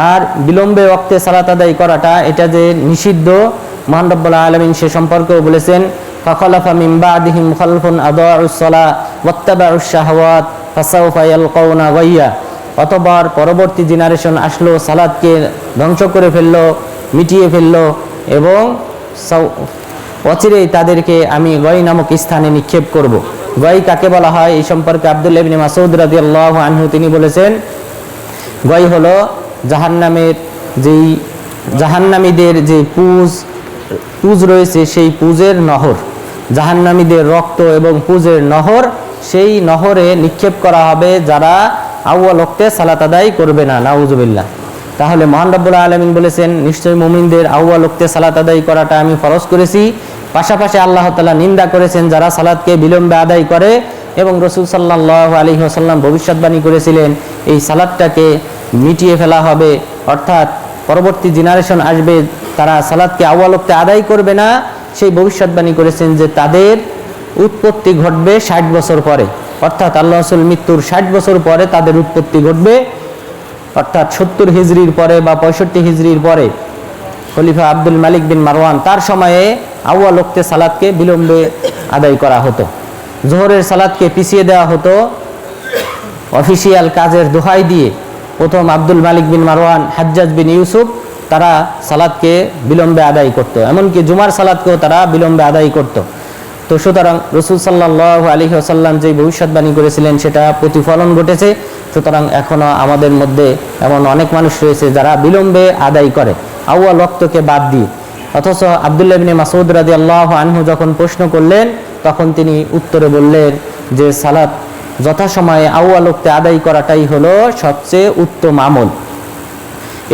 আর বিলম্বে ওয়াক্তে সালাত আদায় করাটা এটা যে নিষিদ্ধ, মহান রব্বুল আলামিন সে সম্পর্কেও বলেছেন, ফাখালাফা মিন বাদিহিম খালফুন আদাউস সালাহ ওয়াত্তাবাউশ শাহওয়াত ফাসাউফা ইয়ালকাউনা গাইয়া। অতঃপর পরবর্তী জেনারেশন আসলো, সালাতকে ধ্বংস করে ফেললো, মিটিয়ে ফেললো, এবং অচিরেই তাদেরকে আমি গয় নামক স্থানে নিক্ষেপ করব। গয় কাকে বলা হয় এই সম্পর্কে আব্দুল্লাহ ইবনে মাসউদ রাদিয়াল্লাহু আনহু তিনি বলেছেন, গয় হলো জাহান্নামের যেই জাহান্নামীদের যে পুজ রয়েছে সেই পুজের নহর, জাহান্নামীদের রক্ত এবং পুজের নহর, সেই নহরে নিক্ষেপ করা হবে যারা আউয়াল ওয়াক্তে সালাত আদায় করবে না, নাউজুবিল্লাহ। তাহলে মহান রব্বুল আলামিন বলেছেন, নিশ্চয়ই মুমিনদের আউয়াল ওয়াক্তে সালাত আদায় করাটা আমি ফরজ করেছি। পাশাপাশি আল্লাহ তাআলা নিন্দা করেছেন যারা সালাতকে বিলম্বে আদায় করে, এবং রাসূল সাল্লাল্লাহু আলাইহি ওয়াসাল্লাম ভবিষ্যৎবাণী করেছিলেন এই সালাতটাকে মিটিয়ে ফেলা হবে, অর্থাৎ পরবর্তী জেনারেশন আসবে তারা সালাতকে আউয়াল ওয়াক্তে আদায় করবে না। সেই ভবিষ্যৎবাণী করেছেন যে তাদের উৎপত্তি ঘটবে 60 বছর পরে, অর্থাৎ আল্লাহ রাসূল মৃত্যুর 60 বছর পরে তাদের উৎপত্তি ঘটবে, অর্থাৎ 70 হিজরির পরে বা 65 হিজরির পরে খলিফা আব্দুল মালিক বিন মারওয়ান তার সময়ে আউয়াল ওয়াক্তে সালাতকে বিলম্বে আদায় করা হতো। জোহরের সালাতকে পিছিয়ে দেওয়া হতো অফিসিয়াল কাজের দোহাই দিয়ে। প্রথম আব্দুল মালিক বিন মারওয়ান, হাজ্জাজ বিন ইউসুফ তারা সালাতকে বিলম্বে আদায় করত, এমনকি জুমার সালাতকেও তারা বিলম্বে আদায় করত। তো সুতরাং রাসূল সাল্লাল্লাহু আলাইহি ওয়াসাল্লাম যে ভবিষ্যৎবাণী করেছিলেন সেটা প্রতিফলন ঘটেছে। সুতরাং এখনও আমাদের মধ্যে এমন অনেক মানুষ রয়েছে যারা বিলম্বে আদায় করে আউয়াল ওয়াক্তকে বাদ দিয়ে। অথচ আব্দুল্লাহ ইবনে মাসউদ রাদিয়াল্লাহু আনহু যখন প্রশ্ন করলেন তখন তিনি উত্তরে বললেন যে সালাত যথাসময়ে আউয়াল ওয়াক্তে আদায় করাটাই হলো সবচেয়ে উত্তম আমল।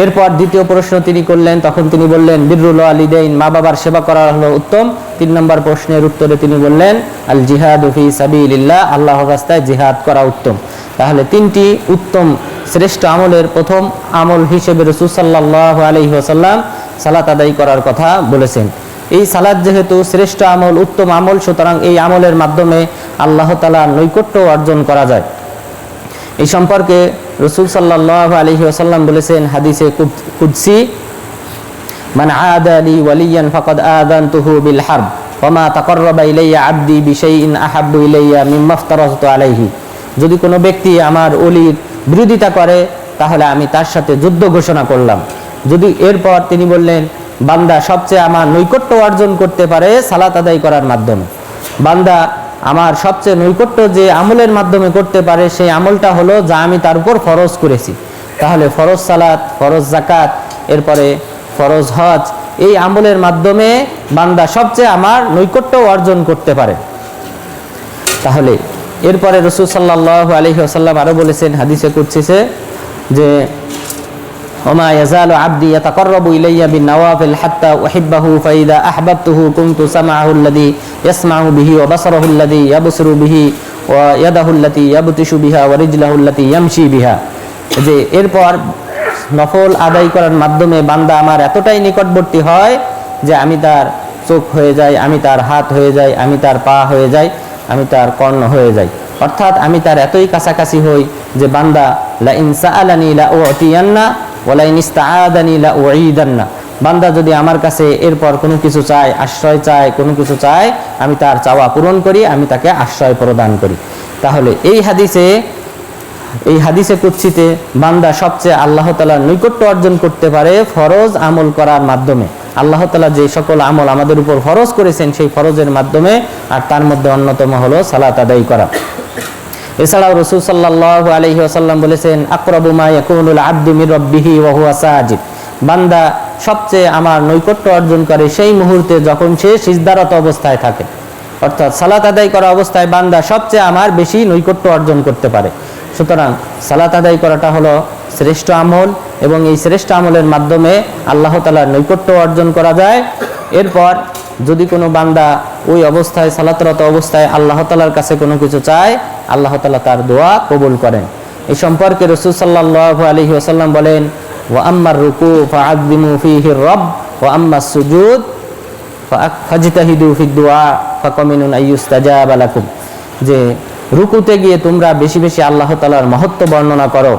এরপর দ্বিতীয় প্রশ্ন তিনি করলেন, তখন তিনি বললেন বিররুল ওয়ালিদাইন, মা বাবার সেবা করা হলো উত্তম। 3 নম্বর প্রশ্নের উত্তরে তিনি বললেন আল জিহাদু ফি সাবিলিল্লাহ, আল্লাহর রাস্তায় জিহাদ করা উত্তম। তাহলে 3টি উত্তম শ্রেষ্ঠ আমলের প্রথম আমল হিসেবে রাসূল সাল্লাল্লাহু আলাইহি ওয়াসাল্লাম সালাত আদায় করার কথা বলেছেন। এই সালাত যেহেতু শ্রেষ্ঠ আমল, উত্তম আমল, সুতরাং এই আমলের মাধ্যমে আল্লাহ তাআলার নৈকট্য অর্জন করা যায়। এই সম্পর্কে রাসূল সাল্লাল্লাহু আলাইহি ওয়াসাল্লাম বলেছেন হাদিসে কুদসি, মান আদা লি ওয়ালিয়ান ফাকাদ আযানতুহু বিল হারব ওয়া মা তাকাররাবা ইলাইয়া আবদি বিশাইইন আহাব্বু ইলাইয়া মিম্মা আফতারাতু আলাইহি। যদি কোনো ব্যক্তি আমার ওলির বিরোধিতা করে তাহলে আমি তার সাথে যুদ্ধ ঘোষণা করলাম। যদি এরপর তিনি বললেন বান্দা সবচেয়ে আমার নৈকট্য অর্জন করতে পারে সালাত আদায় করার মাধ্যমে, বান্দা আমার সবচেয়ে নৈকট্য যে আমলের মাধ্যমে করতে পারে সেই আমলটা হলো যা আমি তার উপর ফরজ করেছি। তাহলে ফরজ সালাত, ফরজ যাকাত, এরপরে ফরজ হজ, এই আমলের মাধ্যমে বান্দা সবচেয়ে আমার নৈকট্য অর্জন করতে পারে। তাহলে এরপরে রাসূল সাল্লাল্লাহু আলাইহি ওয়াসাল্লাম আরো বলেছেন হাদিসে কুদসিতে যে ওমা ইয়াজালু আবদি ইয়াতাকাররাবু ইলাইয়া বিন নওয়াফিল হাত্তা উহিব্বাহু ফাইদা আহবাবতুহু কুনতু সামাআহু আল্লাযী ইয়াসমাউ বিহি ওয়া বাসারাহু আল্লাযী ইয়াবসিরু বিহি ওয়া ইয়াদাহু আল্লাতী ইয়াবতিশু বিহা ওয়া রিজলাহু আল্লাতী ইয়ামশি বিহা। যে এরপর নফল আদায় করার মাধ্যমে বান্দা আমার এতটাই নিকটবর্তী হয় যে আমি তার চোখ হয়ে যাই, আমি তার হাত হয়ে যাই, আমি তার পা হয়ে যাই, আমি তার কর্ণ হয়ে যাই, অর্থাৎ আমি তার এতই কাছাকাছি হই যে বান্দা লা ইন সাআলানি লা উতিয়ান্না ওয়া লা ইন ইসতাআদানি লা উঈদান্না। বান্দা যদি আমার কাছে এরপর কোনো কিছু চায়, আশ্রয় চায়, কোনো কিছু চায়, আমি তার চাওয়া পূরণ করি, আমি তাকে আশ্রয় প্রদান করি। তাহলে এই হাদিসে কুদসিতে বান্দা সবচেয়ে আল্লাহ তাআলার নৈকট্য অর্জন করতে পারে ফরজ আমল করার মাধ্যমে। আল্লাহ তাআলা যে সকল আমল আমাদের উপর ফরজ করেছেন সেই ফরজের মাধ্যমে, আর তার মধ্যে অন্যতম হলো সালাত আদায় করা। এছাড়াও রাসূল সাল্লাল্লাহু আলাইহি ওয়াসাল্লাম বলেছেন আকরাবু মা ইয়াকুনুল আবদু মির রাব্বিহি ওয়া হুয়া সাজিদ, বান্দা সবচেয়ে আমার নৈকট্য অর্জন করে সেই মুহূর্তে যখন সে সিজদারত অবস্থায় থাকে, অর্থাৎ সালাত আদায় করা অবস্থায় বান্দা সবচেয়ে আমার বেশি নৈকট্য অর্জন করতে পারে। সুতরাং সালাত আদায় করাটা হলো শ্রেষ্ঠ আমল, এবং এই শ্রেষ্ঠ আমলের মাধ্যমে আল্লাহ তাআলার নৈকট্য অর্জন করা যায়। এরপর যদি কোনো বান্দা ওই অবস্থায়, সালাতরত অবস্থায় আল্লাহ তাআলার কাছে কোনো কিছু চায়, আল্লাহ তাআলা তার দোয়া কবুল করেন। এই সম্পর্কে রাসূল সাল্লাল্লাহু আলাইহি ওয়াসাল্লাম বলেন ওয়া আম্মার রুকু ফাআযিমু ফীহি রব ওয়া আম্মাস সুজুদ ফাজতাহিদু ফিদ দুআ ফাকামিনুন আইয়ুস্তাজাবা লাকুম। যে রুকুতে গিয়ে তোমরা বেশি বেশি আল্লাহ তাআলার মহত্ব বর্ণনা করো,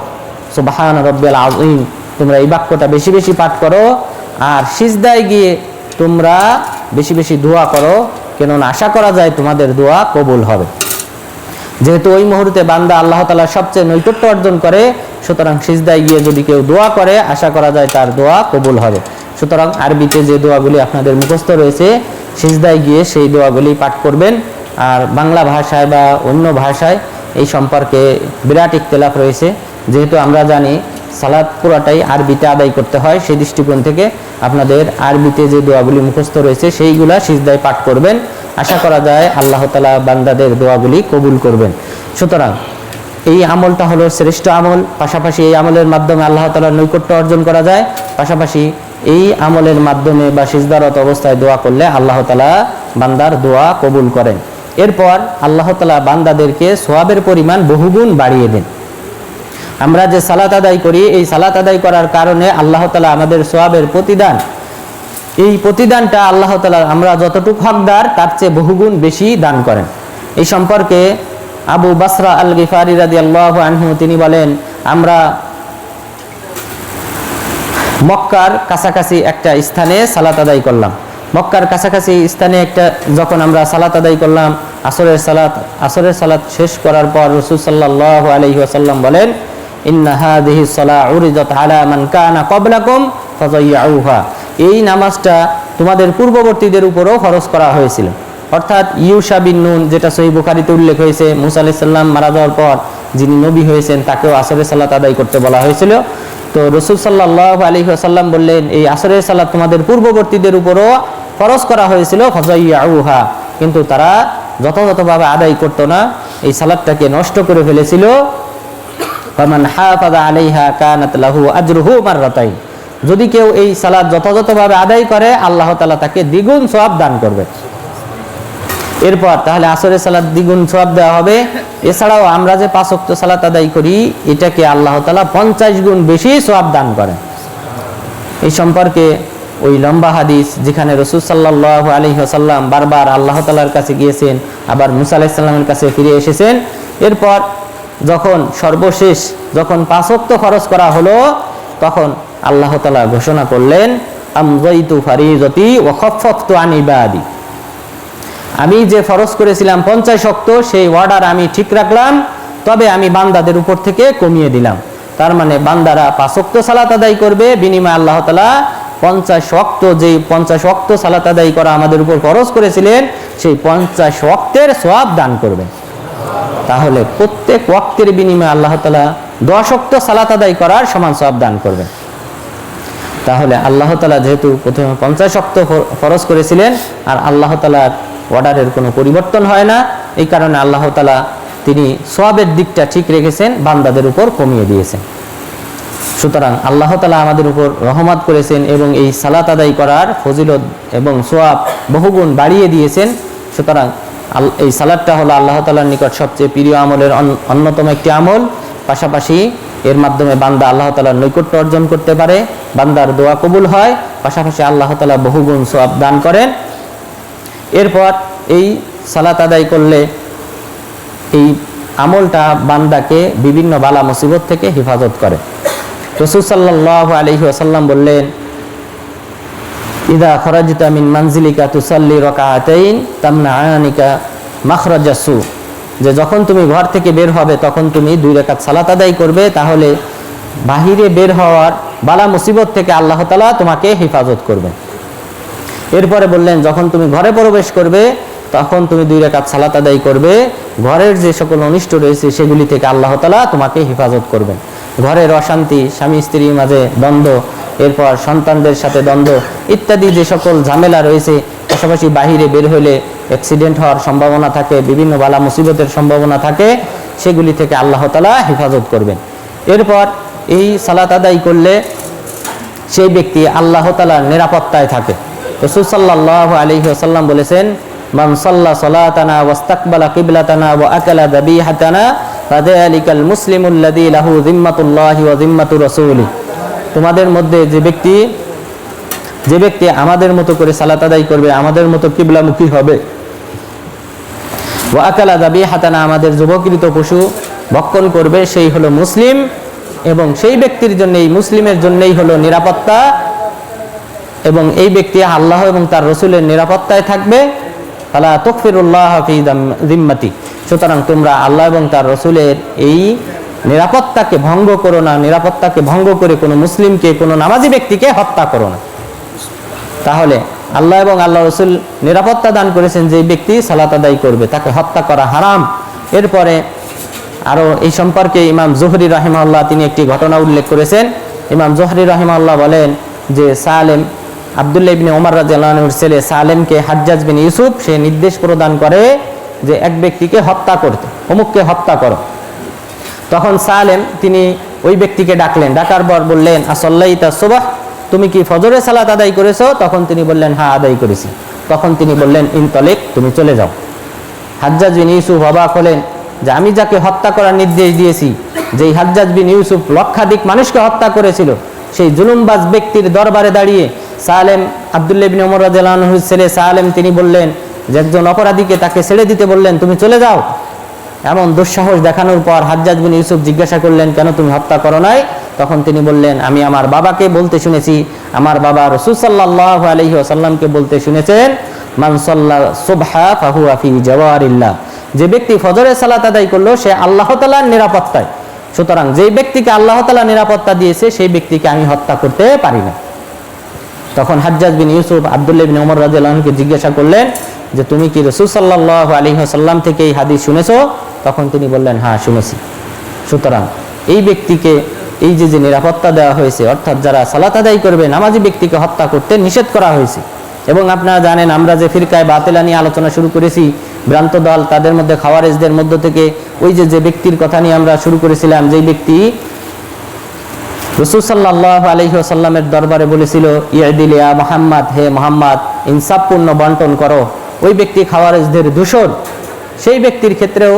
সুবহান রাব্বিয়াল আযীম, তোমরা এই বাক্যটা বেশি বেশি পাঠ করো। আর সিজদায় গিয়ে তোমরা বেশি বেশি দোয়া করো, কেননা আশা করা যায় তোমাদের দোয়া কবুল হবে। যেহেতু ওই মুহূর্তে বান্দা আল্লাহ তাআলার সবচেয়ে নৈকট্য অর্জন করে, সুতরাং সিজদায় গিয়ে যদি কেউ দোয়া করে আশা করা যায় তার দোয়া কবুল হবে। সুতরাং আরবিতে যে দোয়াগুলি আপনাদের মুখস্থ রয়েছে, সিজদায় গিয়ে সেই দোয়াগুলি পাঠ করবেন। আর বাংলা ভাষায় বা অন্য ভাষায় এই সম্পর্কে বিরাট ইখতিলাফ রয়েছে। যেহেতু আমরা জানি সালাত পুরাটাই আরবিতে আদায় করতে হয়, সেই দৃষ্টিকোণ থেকে আপনাদের আরবিতে যে দোয়াগুলি মুখস্থ রয়েছে সেইগুলা সিজদায় পাঠ করবেন। আশা করা যায় আল্লাহ তাআলা বান্দাদের দোয়াগুলি কবুল করবেন। সুতরাং এই আমলটা হলো শ্রেষ্ঠ আমল। পাশাপাশি এই আমলের মাধ্যমে আল্লাহ তাআলার নৈকট্য অর্জন করা যায়। পাশাপাশি এই আমলের মাধ্যমে বা সিজদারত অবস্থায় দোয়া করলে আল্লাহ তাআলা বান্দার দোয়া কবুল করেন। এরপর আল্লাহ তাআলা বান্দাদেরকে সওয়াবের পরিমাণ বহুগুণ বাড়িয়ে দেন। আমরা যে সালাত আদায় করি, এই সালাত আদায় করার কারণে আল্লাহ তাআলা আমাদের সওয়াবের প্রতিদান, এই প্রতিদানটা আল্লাহ তাআলা আমরা যতটুকু হকদার তার চেয়ে বহুগুণ বেশি দান করেন। এই সম্পর্কে আবু বাসরা আল গিফারি রাদিয়াল্লাহু আনহু তিনি বলেন, আমরা মক্কার কাছাকাছি একটা স্থানে সালাত আদায় করলাম। মক্কার কাছাকাছি স্থানে যখন আমরা সালাত আদায় করলাম, আসরের সালাত শেষ করার পর রাসূল সাল্লাল্লাহু আলাইহি ওয়াসাল্লাম বলেন, ইন্না হাযিহি সলাহ উরিদাত আলা মান কানা ক্বাবলাকুম ফাযায়্যাউহা, এই নামাজটা তোমাদের পূর্ববর্তীদের উপরও ফরজ করা হয়েছিল। অর্থাৎ ইউশা বিন নুন, যেটা সহিহ বুখারীতে উল্লেখ হয়েছে, মুসা আলাইহিস সালাম মারা যাওয়ার পর যিনি নবী হয়েছেন তাকেও আসরের সালাত আদায় করতে বলা হয়েছিল। তো রাসূল সাল্লাল্লাহু আলাইহি ওয়াসাল্লাম বললেন, এই আসরের সালাত তোমাদের পূর্ববর্তীদের উপরও ফরজ করা হয়েছিল, ফাযায়্যাউহা, কিন্তু তারা যথাযথভাবে আদায় করতো না, এই সালাতটাকে নষ্ট করে ফেলেছিল। ফামান হাফাযা আলাইহা কানাত লাহু আজরুহু মাররাতাইন, যদি কেউ এই সালাত যথাযথভাবে আদায় করে আল্লাহ তাআলা তাকে দ্বিগুণ সওয়াব দান করবে। এরপর তাহলে আসরের সালাত দ্বিগুণ সওয়াব দেওয়া হবে। এছাড়াও আমরা যে 5 ওয়াক্ত সালাত আদায় করি, এটাকে আল্লাহ তাআলা 50 গুণ বেশি সওয়াব দান করেন। এই সম্পর্কে ওই লম্বা হাদিস, যেখানে রাসূল সাল্লাল্লাহু আলাইহি ওয়াসাল্লাম বারবার আল্লাহ তাআলার কাছে গিয়েছেন, আবার মুসা আলাইহিস সালামের কাছে ফিরে এসেছেন। এরপর যখন সর্বশেষ 5 ওয়াক্ত ফরজ করা হলো, তখন আল্লাহ তাআলা ঘোষণা করলেন, আমযাইতু ফারিজাতি ওয়া খাফফতু আন ইবাদি, আমি যে ফরজ করেছিলাম 50 ওয়াক্ত, সেই অর্ডার আমি ঠিক রাখলাম, তবে আমি বান্দাদের উপর থেকে কমিয়ে দিলাম। তার মানে বান্দারা 5 ওয়াক্ত সালাত আদায় করবে, বিনিময়ে আল্লাহ তাআলা 50 ওয়াক্ত সালাত আদায় করা আমাদের উপর ফরজ করেছিলেন, সেই 50 ওয়াক্তের সওয়াব দান করবেন। তাহলে প্রত্যেক ওয়াক্তের বিনিময়ে আল্লাহ তাআলা 10 ওয়াক্ত সালাত আদায় করার সমান সওয়াব দান করবেন। তাহলে আল্লাহ তাআলা যেহেতু প্রথমে 50 ওয়াক্ত ফরজ করেছিলেন, আর আল্লাহ তাআলার অর্ডারের কোনো পরিবর্তন হয় না, এই কারণে আল্লাহ তাআলা তিনি সওয়াবের দিকটা ঠিক রেখেছেন, বান্দাদের উপর কমিয়ে দিয়েছেন। সুতরাং আল্লাহ তাআলা আমাদের উপর রহমত করেছেন এবং এই সালাত আদায় করার ফজিলত এবং সওয়াব বহুগুণ বাড়িয়ে দিয়েছেন। সুতরাং এই সালাতটা হলো আল্লাহ তাআলার নিকট সবচেয়ে প্রিয় আমলের অন্যতম একটি আমল। পাশাপাশি এর মাধ্যমে বান্দা আল্লাহ তাআলার নৈকট্য অর্জন করতে পারে, বান্দার দোয়া কবুল হয়, পাশাপাশি আল্লাহ তাআলা বহুগুণ সওয়াব দান করেন। এরপর এই সালাত আদায় করলে এই আমলটা বান্দাকে বিভিন্ন বালা মুসিবত থেকে হেফাজত করে। রাসূল সাল্লাল্লাহু আলাইহি ওয়াসাল্লাম বললেন, ইদা খরাজতা মিন মানজিলিকা তুসাল্লি রাকাআতাইন তামনাআনিকা মাখরাজাস সু, যে যখন তুমি ঘর থেকে বের হবে তখন তুমি 2 রাকাত সালাত আদায় করবে, তাহলে বাহিরে বের হওয়ার বালা মুসিবত থেকে আল্লাহ তাআলা তোমাকে হেফাজত করবেন। এরপরে বললেন, যখন তুমি ঘরে প্রবেশ করবে তখন তুমি 2 রাকাত সালাত আদায় করবে, ঘরের যে সকল অনিষ্ট রয়েছে সেগুলি থেকে আল্লাহ তাআলা তোমাকে হেফাজত করবেন। ঘরের অশান্তি, স্বামী স্ত্রীর মাঝে দ্বন্দ্ব, এরপর সন্তানদের সাথে দ্বন্দ্ব ইত্যাদি যে সকল ঝামেলা রয়েছে, পাশাপাশি বাহিরে বের হলে অ্যাক্সিডেন্ট হওয়ার সম্ভাবনা থাকে, বিভিন্ন বালা মুসিবতের সম্ভাবনা থাকে, সেগুলি থেকে আল্লাহ তাআলা হেফাজত করবেন। এরপর এই সালাত আদায় করলে সেই ব্যক্তি আল্লাহ তাআলার নিরাপত্তায় থাকে। রাসূল সাল্লাল্লাহু আলাইহি ওয়াসাল্লাম বলেছেন, মান সাল্লা সালাতানা ওয়াস্তাকবালা কিবলাতানা ওয়া আকালা যাবিহাতানা ফাযালিকাল মুসলিমুল লাযী লাহু যিম্মাতুল্লাহি ওয়া যিম্মাতু রাসূলি, তোমাদের মধ্যে যে ব্যক্তি আমাদের মতো করে সালাত আদায় করবে, আমাদের মতো কিবলামুখী হবে, ওয়া আকালা যাবিহাতানা, আমাদের যুবকৃত পশু ভক্ষণ করবে, সেই হলো মুসলিম, এবং সেই ব্যক্তির জন্য, এই মুসলিমের জন্যই হলো নিরাপত্তা, এবং এই ব্যক্তি আল্লাহ এবং তার রসুলের নিরাপত্তায় থাকবে। ফালা তুগফিরুল্লাহ ফি যিম্মাতি, সুতরাং তোমরা আল্লাহ এবং তার রসুলের এই নিরাপত্তাকে ভঙ্গ করো না, নিরাপত্তাকে ভঙ্গ করে কোনো মুসলিমকে, কোনো নামাজি ব্যক্তিকে হত্যা করো না। তাহলে আল্লাহ এবং আল্লাহ রসুল নিরাপত্তা দান করেছেন যে ব্যক্তি সালাত আদায় করবে তাকে হত্যা করা হারাম। এরপরে আরও এই সম্পর্কে ইমাম জোহরি রাহিমাহুল্লাহ তিনি একটি ঘটনা উল্লেখ করেছেন। ইমাম জোহরি রাহিমাহুল্লাহ বলেন যে সালেম, আব্দুল্লাহ ইবনে ওমর রাদিয়াল্লাহু আনহুর ছেলে সালেমকে হাজ্জাজ বিন ইউসুফ সে নির্দেশ প্রদান করে যে এক ব্যক্তিকে হত্যা করতে, অমুককে হত্যা করো। তখন সালেম তিনি ওই ব্যক্তিকে ডাকলেন, ডাকার পর বললেন আসল্লাইতা সুবহ, তুমি কি ফজরের সালাত আদায় করেছো? তখন তিনি বললেন হ্যাঁ আদায় করেছি। তখন তিনি বললেন ইনতলিক, তুমি চলে যাও। হাজ্জাজ বিন ইউসুফ অবাক হলেন যে আমি যাকে হত্যা করার নির্দেশ দিয়েছি, যেই হাজ্জাজ বিন ইউসুফ লক্ষাধিক মানুষকে হত্যা করেছিল, সেই জুলুমবাজ ব্যক্তির দরবারে দাঁড়িয়ে সালেম, আব্দুল্লাহ ইবনে ওমর রাদিয়াল্লাহু আনহুর ছেলে সালেম তিনি বললেন যে একজন অপরাধীকে তাকে ছেড়ে দিতে বললেন, তুমি চলে যাও। এমন দুঃসাহস দেখানোর পর হাজ্জাজ বিন ইউসুফ জিজ্ঞাসা করলেন, কেন তুমি হত্যা করো নাই? তখন তিনি বললেন, আমি আমার বাবাকে বলতে শুনেছি, আমার বাবা রাসূল সাল্লাল্লাহু আলাইহি ওয়াসাল্লামকে বলতে শুনেছেন, মান সাল্লা সুবহা ফাহুয়া ফি জাওয়ারিল্লাহ, যে ব্যক্তি ফজরের সালাত আদায় করলো সে আল্লাহ তাআলার নিরাপত্তায়। সুতরাং যে ব্যক্তিকে আল্লাহ তাআলা নিরাপত্তা দিয়েছে সেই ব্যক্তিকে আমি হত্যা করতে পারি না। তখন হাজ্জাজ বিন ইউসুফ আব্দুল্লাহ ইবনে ওমর রাদিয়াল্লাহু আনহুকে জিজ্ঞাসা করলেন যে তুমি কি রাসূল সাল্লাল্লাহু আলাইহি ওয়াসাল্লাম থেকে এই হাদিস শুনেছো? তখন তিনি বললেন হ্যাঁ শুনেছি। সুতরাং এই ব্যক্তিকে এই যে নিরাপত্তা দেওয়া হয়েছে, অর্থাৎ যারা সালাত আদায় করবে নামাজি ব্যক্তিকে হত্যা করতে নিষেধ করা হয়েছে। এবং আপনারা জানেন আমরা যে ফিরকায়ে বাতিলা নিয়ে আলোচনা শুরু করেছি, ভ্রান্ত দল, তাদের মধ্যে খাওয়ারিজদের মধ্য থেকে ওই যে ব্যক্তির কথা নিয়ে আমরা শুরু করেছিলাম, যেই ব্যক্তি রাসূল সাল্লাল্লাহু আলাইহি ওয়াসাল্লামের দরবারে বলেছিল ইয়াদিল ইয়া মুহাম্মদ, হে মুহাম্মদ ইনসাফপূর্ণ বন্টন করো, ওই ব্যক্তি খাওয়ারিজদের দূষণ। সেই ব্যক্তির ক্ষেত্রেও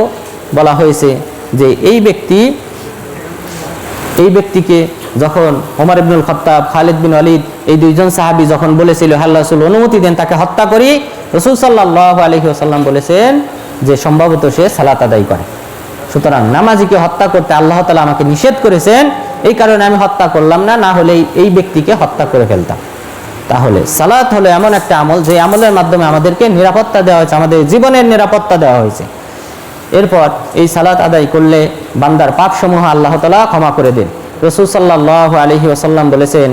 বলা হয়েছে যে এই ব্যক্তিকে যখন ওমর ইবনুল খাত্তাব, খালিদ বিন ওয়ালিদ এই দুইজন সাহাবী যখন বলেছিল হে আল্লাহর রাসূল অনুমতি দেন তাকে হত্যা করি, রাসূল সাল্লাল্লাহু আলাইহি ওয়াসাল্লাম বলেছেন যে সম্ভবত সে সালাত আদায় করে। সুতরাং নামাজিকে হত্যা করতে আল্লাহ তাআলা আমাকে নিষেধ করেছেন, এই কারণে আমি হত্যা করলাম না, না হলে এই ব্যক্তিকে হত্যা করে ফেলতাম। তাহলে সালাত হলো এমন একটা আমল যে আমলের মাধ্যমে আমাদেরকে নিরাপত্তা দেওয়া হয়েছে, আমাদের জীবনের নিরাপত্তা দেওয়া হয়েছে। এরপর এই সালাত আদায় করলে বান্দার পাপসমূহ আল্লাহ তাআলা ক্ষমা করে দেন। রাসূল সাল্লাল্লাহু আলাইহি ওয়াসাল্লাম বলেছেন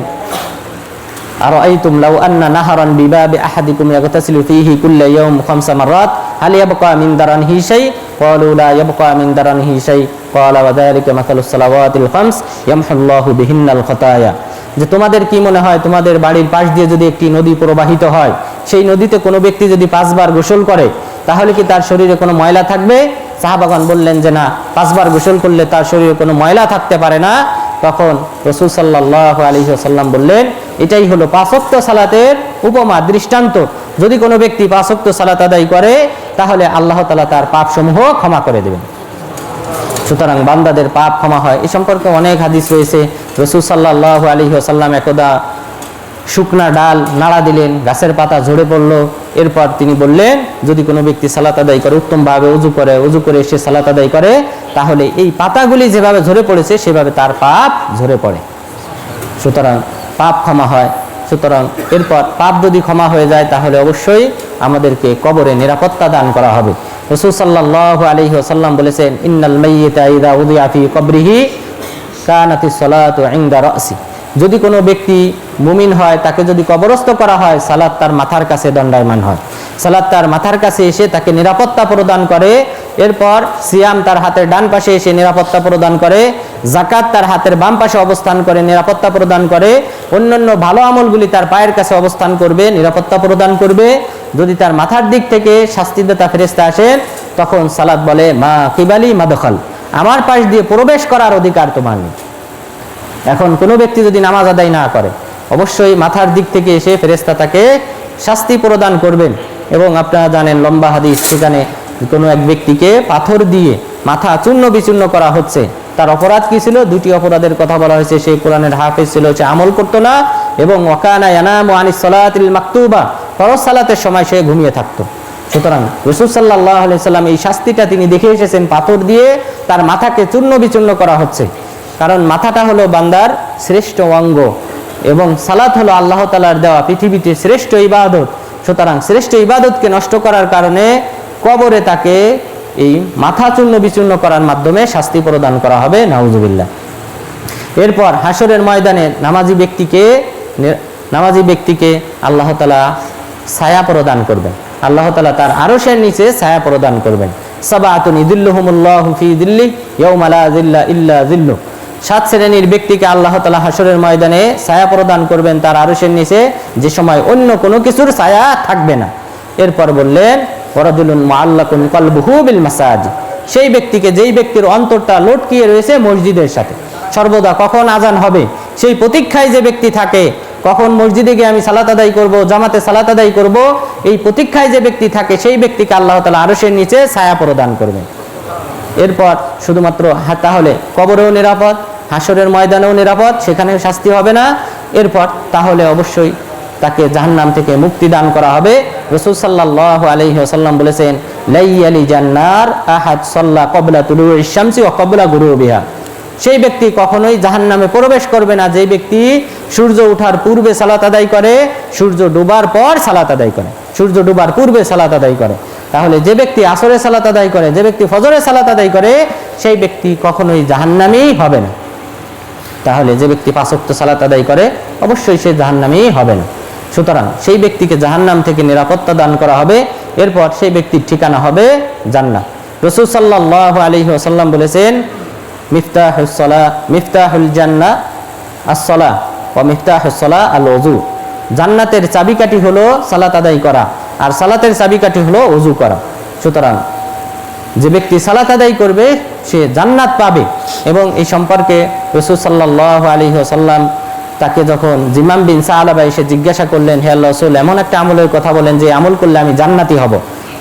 আরাআইতুম লাউ আন্না নাহারান বিবাবি আহাদিকুম ইয়াগতাসিলু ফীহি কুল্লা ইয়াওম 5 মাররাত হাল ইয়াবকা মিন দারানিহি শাই? ক্বালু লা ইয়াবকা মিন দারানিহি শাই। ক্বালা ওয়া যালিকা মাসালুস সালাওয়াতিল 5 ইয়ামহুল্লাহু বিহিন্নাল খাতায়া। যে তোমাদের কি মনে হয় তোমাদের বাড়ির পাশ দিয়ে যদি একটি নদী প্রবাহিত হয়, সেই নদীতে কোনো ব্যক্তি যদি 5 বার গোসল করে তাহলে কি তার শরীরে কোনো ময়লা থাকবে? সাহাবাগণ বললেন যে না, 5 বার গোসল করলে তার শরীরে কোনো ময়লা থাকতে পারে না। তখন রাসূল সাল্লাল্লাহু আলাইহি ওয়াসাল্লাম বললেন এটাই হলো 5 ওয়াক্ত সালাতের উপমা, দৃষ্টান্ত। যদি কোনো ব্যক্তি 5 ওয়াক্ত সালাত আদায় করে তাহলে আল্লাহ তাআলা তার পাপসমূহ ক্ষমা করে দেবেন। সুতরাং বান্দাদের পাপ ক্ষমা হয়, এই সম্পর্কে অনেক হাদিস রয়েছে। রাসূল সাল্লাল্লাহু আলাইহি ওয়াসাল্লাম একদা শুকনা ডাল নাড়া দিলেন, গাছের পাতা ঝরে পড়ল। এরপর তিনি বললেন যদি কোনো ব্যক্তি সালাত আদায় করে, উত্তমভাবে উযু করে সে সালাত আদায় করে, তাহলে এই পাতাগুলি যেভাবে ঝরে পড়েছে সেভাবে তার পাপ ঝরে পড়ে। সুতরাং পাপ ক্ষমা হয়। সুতরাং এরপর পাপ যদি ক্ষমা হয়ে যায় তাহলে অবশ্যই আমাদেরকে কবরে নিরাপত্তা দান করা হবে। রাসূল সাল্লাল্লাহু আলাইহি ওয়াসাল্লাম বলেছেন ইন্নাল মাইয়িতা ইযা উযিয়া ফি কবরিহি কানাতিস সালাতু ইনদা রাসি। যদি কোনো ব্যক্তি মুমিন হয়, তাকে যদি কবরস্থ করা হয়, সালাত তার মাথার কাছে দণ্ডায়মান হয়। সালাত তার মাথার কাছে এসে তাকে নিরাপত্তা প্রদান করে। এরপর সিয়াম তার হাতের ডান পাশে এসে নিরাপত্তা প্রদান করে। যাকাত তার হাতের বাম পাশে অবস্থান করে নিরাপত্তা প্রদান করে। অন্যান্য ভালো আমলগুলি তার পায়ের কাছে অবস্থান করবে, নিরাপত্তা প্রদান করবে। যদি তার মাথার দিক থেকে শাস্তিদাতা ফেরেশতা আসেন তখন সালাত বলে মা কিবালি মাদখাল, আমার পাশ দিয়ে প্রবেশ করার অধিকার তোমার নেই। এখন কোনো ব্যক্তি যদি নামাজ আদায় না করে অবশ্যই মাথার দিক থেকে এসে ফেরেশতা তাকে শাস্তি প্রদান করবেন। এবং আপনারা জানেন লম্বা হাদিস, সেখানে কোনো এক ব্যক্তিকে পাথর দিয়ে মাথা চূর্ণ বিচূর্ণ করা হচ্ছে। তার অপরাধ কি ছিল? 2টি অপরাধের কথা বলা হয়েছে। সে কোরআনের হাফেজ ছিল, সে আমল করতো না, এবং ওয়াকানা ইয়ানামু আনিস সালাতিল মাকতুবা, ফরজ সালাতের সময় সে ঘুমিয়ে থাকতো। সুতরাং রাসূল সাল্লাল্লাহু আলাইহি সাল্লাম এই শাস্তিটা তিনি দেখে এসেছেন, পাথর দিয়ে তার মাথাকে চূর্ণ বিচূর্ণ করা হচ্ছে। কারণ মাথাটা হলো বান্দার শ্রেষ্ঠ অঙ্গ এবং সালাত হলো আল্লাহ তাআলার দেওয়া পৃথিবীতে শ্রেষ্ঠ ইবাদত। সুতরাং শ্রেষ্ঠ ইবাদতকে নষ্ট করার কারণে কবরে তাকে এই মাথা চূর্ণ বিচূর্ণ করার মাধ্যমে শাস্তি প্রদান করা হবে, নাউজুবিল্লাহ। এরপর হাসরের ময়দানে নামাজি ব্যক্তিকে আল্লাহ তাআলা ছায়া প্রদান করবেন, আল্লাহ তাআলা তার আরশের নিচে ছায়া প্রদান করবেন। সাবাতুন ইযিল্লুহুমুল্লাহু ফি যিল্লিহি ইয়াওমা লা যিল্লা ইল্লা যিল্লুহু। 7 শ্রেণীর ব্যক্তিকে আল্লাহ তাআলা হাসরের ময়দানে ছায়া প্রদান করবেন তার আরশের নিচে, যে সময় অন্য কোনো কিছুর ছায়া থাকবে না। এরপর বললেন ওয়ারাজুলুন মুআল্লাকুন কলবুহু বিল মাসাজিদ, সেই ব্যক্তিকে, যেই ব্যক্তির অন্তরটা লটকিয়ে রয়েছে মসজিদের সাথে, সর্বদা কখন আজান হবে সেই প্রতীক্ষায় যে ব্যক্তি থাকে, কখন মসজিদে গিয়ে আমি সালাত আদায় করব, জামাতে সালাত আদায় করব, এই প্রতীক্ষায় যে ব্যক্তি থাকে সেই ব্যক্তিকে আল্লাহ তাআলা আরশের নিচে ছায়া প্রদান করবেন। এরপর শুধুমাত্র তাহলে কবরেও নিরাপদ, হাসরের ময়দানেও নিরাপদ, সেখানেও শাস্তি হবে না। এরপর তাহলে অবশ্যই তাকে জাহান্নাম থেকে মুক্তি দান করা হবে। রাসূল সাল্লাল্লাহু আলাইহি ওয়াসাল্লাম বলেছেন লাইয়ালি জান্নার আহাদ সাল্লা ক্বাবলা তুলুইশ শামসি ওয়া ক্বাবলা গুরুবিহা, সেই ব্যক্তি কখনোই জাহান্নামে প্রবেশ করবে না যে ব্যক্তি সূর্য ওঠার পূর্বে সালাত আদায় করে, সূর্য ডোবার পর সালাত আদায় করে, সূর্য ডোবার পূর্বে সালাত আদায় করে। তাহলে যে ব্যক্তি আসরে সালাত আদায় করে, যে ব্যক্তি ফজরে সালাত আদায় করে, সেই ব্যক্তি কখনোই জাহান্নামী হবে না। তাহলে যে ব্যক্তি 5 ওয়াক্ত সালাত আদায় করে অবশ্যই সে জাহান্নামী হবে না। সুতরাং সেই ব্যক্তিকে জাহান্নাম থেকে নিরাপত্তা দান করা হবে। এরপর সেই ব্যক্তির ঠিকানা হবে জান্নাত। রাসূল সাল্লাল্লাহু আলাইহি ওয়াসাল্লাম বলেছেন মিফতাহুল জান্নাহ আস-সালাহ ওয়া মিফতাহুস সালাহ আল-ওযু, জান্নাতের চাবিকাঠি হলো সালাত আদায় করা, আর সালাতের চাবিকাঠি হলো ওযু করা। সুতরাং যে ব্যক্তি সালাত আদায় করবে সে জান্নাত পাবে। এবং এই সম্পর্কে রাসূল সাল্লাল্লাহু আলাইহি ওয়াসাল্লাম তাকে যখন জিমাম বিন সাআলাবা এসে জিজ্ঞাসা করলেন, হে আল্লাহর রাসূল, এমন একটা আমলের কথা বলেন যে আমল করলে আমি জান্নাতি হব,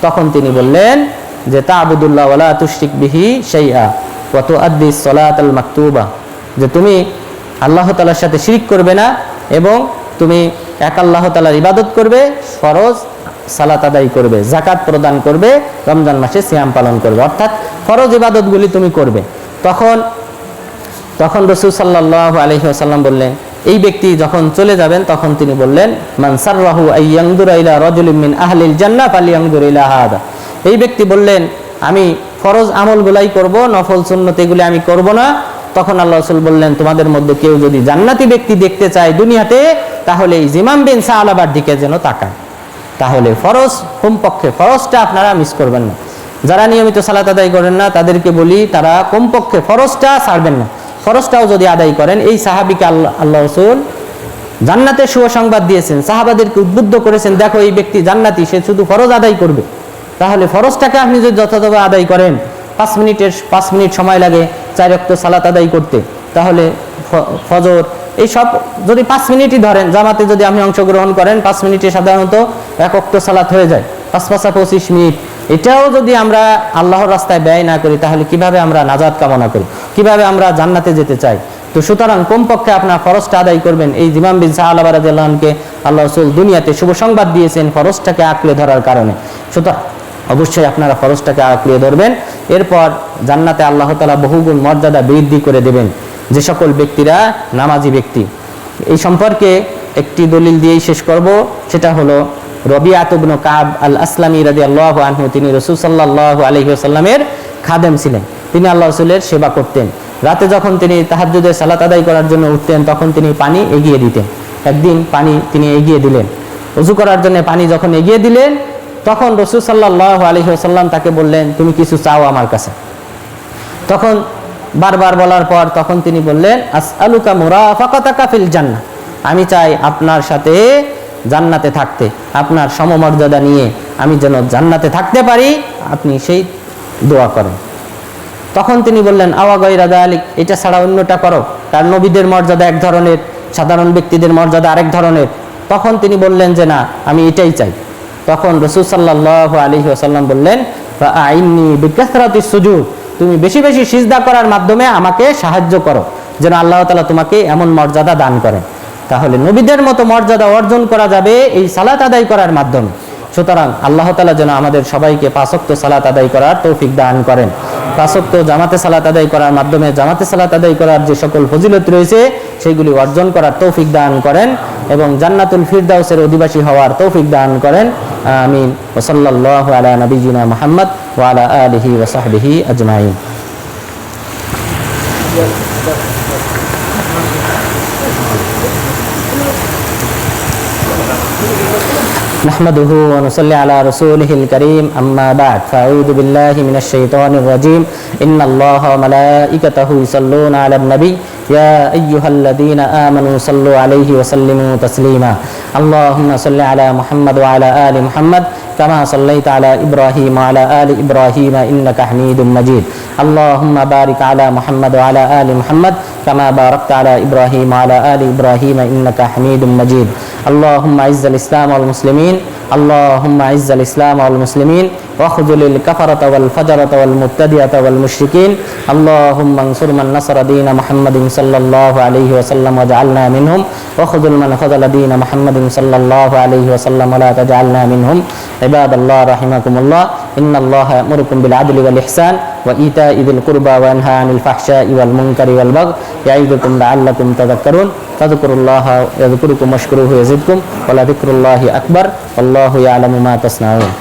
তখন তিনি বললেন যে তা'বুদুল্লাহ ওয়া লা তুশরিক বিহি শাইআ ওয়া তুআদ্দিস সালাতাল মাকতুবা, যে তুমি আল্লাহ তাআলার সাথে শিরক করবে না এবং তুমি এক আল্লাহ তাআলার ইবাদত করবে, ফরজ সালাত আদায় করবে, যাকাত প্রদান করবে, রমজান মাসে সিয়াম পালন করবে, অর্থাৎ ফরজ ইবাদতগুলি তুমি করবে। তখন রাসূল সাল্লাল্লাহু আলাইহি ওয়াসাল্লাম বললেন, এই ব্যক্তি যখন চলে যাবেন তখন তিনি বললেন মান সাররাহু আইয়ানদুরা ইলা রাজুলিন মিন আহলিল জান্নাহ ফালিয়ানদুর ইলা হাদা, এই ব্যক্তি বললেন আমি ফরজ আমলগুলাই করব, নফল সুন্নত এগুলি আমি করব না। তখন আল্লাহ রাসূল বললেন তোমাদের মধ্যে কেউ যদি জান্নাতি ব্যক্তি দেখতে চায় দুনিয়াতে, তাহলে এই জিমাম বিন সাআলাবার দিকে যেন তাকায়। তাহলে ফরজ, কমপক্ষে ফরজটা আপনারা মিস করবেন না। যারা নিয়মিত সালাত আদায় করেন না তাদেরকে বলি তারা কমপক্ষে ফরজটা ছাড়বেন না, ফরজটাও যদি আদায় করেন। এই সাহাবীকে আল্লাহ রাসূল জান্নাতের সুসংবাদ দিয়েছেন, সাহাবাদেরকে উদ্বুদ্ধ করেছেন, দেখো এই ব্যক্তি জান্নাতি, সে শুধু ফরজ আদায় করবে। তাহলে ফরজটাকে আপনি যদি যথাযথভাবে আদায় করেন, 5 মিনিট সময় লাগে 4 ওয়াক্ত সালাত আদায় করতে, তাহলে ফজর এই সব যদি 5 মিনিটই ধরেন, জামাতে যদি আপনি অংশগ্রহণ করেন 5 মিনিটে সাধারণত 1 ওয়াক্ত সালাত হয়ে যায়, 5-5 মিনিট। এটাও যদি আমরা আল্লাহর রাস্তায় ব্যয় না করি তাহলে কিভাবে আমরা নাজাত কামনা করি, কিভাবে আমরা জান্নাতে যেতে চাই? তো সুতরাং কমপক্ষে আপনার ফরজটা আদায় করবেন। এই জিমাম বিন সাআলাবা রাদিয়াল্লাহু আনহুকে আল্লাহ রাসূল দুনিয়াতে শুভ সংবাদ দিয়েছেন ফরজটাকে আঁকড়ে ধরার কারণে। সুতরাং অবশ্যই আপনারা ফরজটাকে আঁকড়ে ধরবেন। এরপর জান্নাতে আল্লাহ তাআলা বহুগুণ মর্যাদা বৃদ্ধি করে দেবেন যে সকল ব্যক্তিরা নামাজি ব্যক্তি। এই সম্পর্কে একটি দলিল দিয়েই শেষ করব, সেটা হলো রবিআত ইবনে কাব আল আসলামী রাদিয়াল্লাহু আনহু, তিনি রাসূল সাল্লাল্লাহু আলাইহি ওয়াসাল্লামের খাদেম ছিলেন, তিনি আল্লাহ রাসূলের সেবা করতেন। রাতে যখন তিনি তাহাজ্জুদের সালাত আদায় করার জন্য উঠতেন তখন তিনি পানি এগিয়ে দিতেন। একদিন পানি তিনি এগিয়ে দিলেন, ওযু করার জন্য পানি যখন এগিয়ে দিলেন তখন রাসূল সাল্লাল্লাহু আলাইহি ওয়াসাল্লাম তাকে বললেন তুমি কিছু চাও আমার কাছে। তখন বারবার বলার পর তখন তিনি বললেন আসআলুকা মুরাফাকাতাকা ফিল জান্নাহ, আমি চাই আপনার সাথে জান্নাতে থাকতে, আপনার সমমর্যাদা নিয়ে আমি যেন জান্নাতে থাকতে পারি, আপনি সেই দোয়া করেন। তখন তিনি বললেন আওয়া গায়রা যালিক, এটা ছাড়া অন্যটা করো, কারণ নবীদের মর্যাদা এক ধরনের, সাধারণ ব্যক্তিদের মর্যাদা আরেক ধরনের। তখন তিনি বললেন যে না, আমি এটাই চাই। তখন রাসূল সাল্লাল্লাহু আলাইহি ওয়াসাল্লাম বললেন ফাআইন্নি বিকাসরাতিস সুজুদ, তুমি বেশি বেশি সিজদা করার মাধ্যমে আমাকে সাহায্য করো যেন আল্লাহ তাআলা তোমাকে এমন মর্যাদা দান করেন। তাহলে নবীদের মতো মর্যাদা অর্জন করা যাবে এই সালাত আদায় করার মাধ্যমে। সুতরাং আল্লাহ তাআলা যেন আমাদের সবাইকে 5 ওয়াক্ত সালাত আদায় করার তৌফিক দান করেন। পাঁচ ওয়াক্ত জামাতে সালাত আদায় করার মাধ্যমে জামাতে সালাত আদায় করার যে সকল ফজিলত রয়েছে সেগুলি অর্জন করার তৌফিক দান করেন এবং জান্নাতুল ফিরদাউসের অধিবাসী হওয়ার তৌফিক দান করেন। আমিন। ওয়া সাল্লাল্লাহু আলা নবিয়িনা মুহাম্মদ ওয়া আলা আলিহি ওয়া সাহবিহি আজমাইন। نحمده ونصلي على رسوله الكريم أما بعد فأعوذ بالله من الشيطان الرجيم إن الله وملائكته يصلون على النبي يا أيها الذين آمنوا صلوا عليه وسلموا تسليما اللهم صل على محمد وعلى آل محمد كما صليت على إبراهيم وعلى آل إبراهيم إنك حميد مجيد اللهم بارك على محمد وعلى آل محمد كما باركت على إبراهيم وعلى آل إبراهيم إنك حميد مجيد اللهم أعز الإسلام والمسلمين اللهم أعز الإسلام والمسلمين واخذل الكفرة والفجرة والمبتدعة والمشركين اللهم انصر من نصر دين محمد صلى الله عليه وسلم واجعلنا منهم واخذل من خذل دين محمد صلى الله عليه وسلم ولا تجعلنا منهم عباد الله رحمكم الله إن الله يأمركم بالعدل والإحسان وإيتاء ذي القربى وينهى عن الفحشاء والمنكر والبغي يعظكم لعلكم تذكرون فاذكروا الله يذكركم واشكروه يزدكم ولذكر الله أكبر والله يعلم ما تصنعون